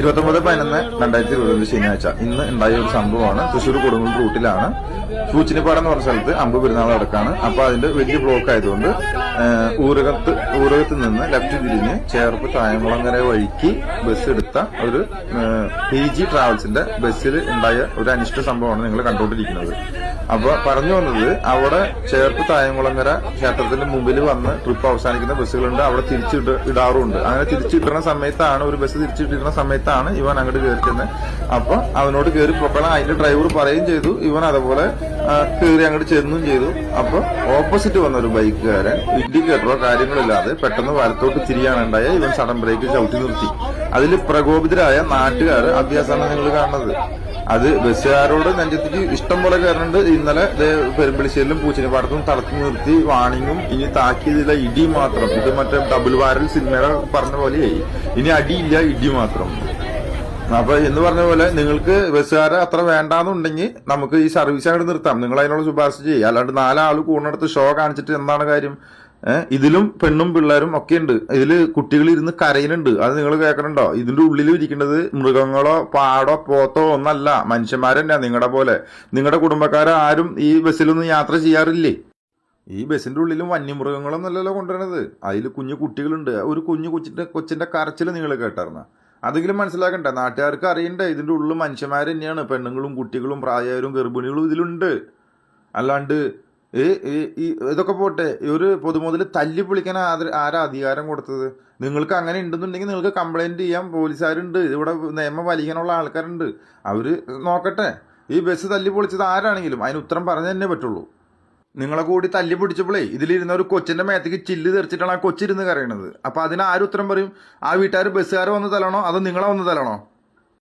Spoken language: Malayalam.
29/11/2020 ശനിയാഴ്ച ഇന്ന് ഉണ്ടായ ഒരു സംഭവമാണ്. തൃശ്ശൂർ കൊടുങ്ങല്ലൂർ റൂട്ടിലാണ് പൂച്ചിനിപ്പാടം എന്ന് പറഞ്ഞ സ്ഥലത്ത് അമ്പ് പെരുന്നാൾ നടക്കാണ്. അപ്പൊ അതിന്റെ വലിയ ബ്ലോക്ക് ആയതുകൊണ്ട് ഊരകത്ത് നിന്ന് ലെഫ്റ്റ് തിരിഞ്ഞ് ചേർപ്പ് തായംകുളങ്ങര വഴിക്ക് ബസ് എടുത്ത ഒരു PG ട്രാവൽസിന്റെ ബസ്സിൽ ഉണ്ടായ ഒരു അനിഷ്ട സംഭവമാണ് നിങ്ങൾ കണ്ടുകൊണ്ടിരിക്കുന്നത്. അപ്പൊ പറഞ്ഞു വന്നത്, അവിടെ ചേർപ്പ് തായംകുളങ്ങര ക്ഷേത്രത്തിന്റെ മുമ്പിൽ വന്ന് ട്രിപ്പ് അവസാനിക്കുന്ന ബസ്സുകളുണ്ട്, അവിടെ ഇടാറുണ്ട്. അങ്ങനെ തിരിച്ചിട്ടുന്ന സമയത്താണ്, ഒരു ബസ് തിരിച്ചിട്ടിരുന്ന സമയത്താണ് ഇവൻ അങ്ങോട്ട് കയറിക്കുന്നത്. അപ്പൊ അവനോട് കയറി പൊക്കണം അതിന്റെ ഡ്രൈവർ പറയുകയും ചെയ്തു. ഇവൻ അതുപോലെ കയറി അങ്ങോട്ട് ചെന്നും ചെയ്തു. അപ്പൊ ഓപ്പോസിറ്റ് വന്ന ഒരു ബൈക്കുകാരൻ ഇൻഡിക്കേറ്ററോ കാര്യങ്ങളില്ലാതെ പെട്ടെന്ന് വലത്തോട്ട് തിരിയാനുണ്ടായ ഇവൻ സഡൻ ബ്രേക്ക് ചവിട്ടി നിർത്തി. അതിൽ പ്രകോപിതരായ നാട്ടുകാർ അഭ്യാസമാണ് നിങ്ങൾ കാണുന്നത്. അത് ബസ്സുകാരോട് നെഞ്ചത്തേക്ക് ഇഷ്ടം പോലെ കയറുന്നുണ്ട്. ഇന്നലെ പെരുമ്പളിശ്ശേരിയിലും പൂച്ചിനിപ്പാടത്തും തളർത്തി നിർത്തി വാണിങ്ങും ഇനി താക്കിയതില്ല ഇടി മാത്രം. ഇത് മറ്റേ ഡബിൾ വാരൽ സിനിമയുടെ പറഞ്ഞ പോലെയായി. ഇനി അടിയില്ല, ഇടി മാത്രം. അപ്പൊ എന്ന് പറഞ്ഞ പോലെ നിങ്ങൾക്ക് ബസ്സുകാരെ അത്ര വേണ്ടാന്നുണ്ടെങ്കിൽ നമുക്ക് ഈ സർവീസ് അങ്ങോട്ട് നിർത്താം. നിങ്ങൾ അതിനോട് ശുപാർശ ചെയ്യുക. അല്ലാണ്ട് 4 ആള് കൂടുന്നിടത്ത് ഷോ കാണിച്ചിട്ട് എന്താണ് കാര്യം? ഇതിലും പെണ്ണും പിള്ളേരും ഒക്കെ ഉണ്ട്. ഇതില് കുട്ടികൾ ഇരുന്ന് കരയുന്നുണ്ട്. അത് നിങ്ങൾ കേൾക്കണുണ്ടോ? ഇതിന്റെ ഉള്ളിൽ ഇരിക്കുന്നത് മൃഗങ്ങളോ പാടോ പോത്തോ ഒന്നല്ല, മനുഷ്യന്മാരെന്നാ. നിങ്ങളുടെ പോലെ നിങ്ങളുടെ കുടുംബക്കാരെ ആരും ഈ ബസ്സിലൊന്നും യാത്ര ചെയ്യാറില്ലേ? ഈ ബസ്സിന്റെ ഉള്ളിലും വന്യമൃഗങ്ങളൊന്നുമല്ലല്ലോ കൊണ്ടുവരുന്നത്. അതിൽ കുഞ്ഞു കുട്ടികളുണ്ട്. ഒരു കുഞ്ഞു കൊച്ചിന്റെ കരച്ചിൽ നിങ്ങൾ കേട്ടായിരുന്ന? അതെങ്കിലും മനസ്സിലാക്കണ്ടേ? നാട്ടുകാർക്ക് അറിയണ്ടേ ഇതിന്റെ ഉള്ളിൽ മനുഷ്യന്മാർ തന്നെയാണ്. പെണ്ണുങ്ങളും കുട്ടികളും പ്രായരും ഗർഭിണികളും ഇതിലുണ്ട്. അല്ലാണ്ട് ഇതൊക്കെ പോട്ടെ, ഒരു പൊതുമുതൽ തല്ലി പൊളിക്കാൻ ആരാ അധികാരം കൊടുത്തത്? നിങ്ങൾക്ക് അങ്ങനെ ഉണ്ടെന്നുണ്ടെങ്കിൽ നിങ്ങൾക്ക് കംപ്ലൈന്റ് ചെയ്യാം. പോലീസുകാരുണ്ട്, ഇവിടെ നിയമം വലിക്കാനുള്ള ആൾക്കാരുണ്ട്. അവര് നോക്കട്ടെ. ഈ ബസ് തല്ലി പൊളിച്ചത് ആരാണെങ്കിലും അതിന് ഉത്തരം പറഞ്ഞു തന്നെ പറ്റുള്ളൂ. നിങ്ങളെ കൂടി തല്ലി പിടിച്ചപ്പോഴേ ഇതിലിരുന്ന ഒരു കൊച്ചിന്റെ മേത്തേക്ക് ചില്ല് തെറിച്ചിട്ടാണ് ആ കൊച്ചിരുന്ന് കരയണത്. അപ്പൊ അതിന് ആരും ഉത്തരം പറയും? ആ വീട്ടുകാർ ബസ്സുകാരെ വന്ന് തല്ലണോ അതോ നിങ്ങളെ വന്ന് തല്ലണോ?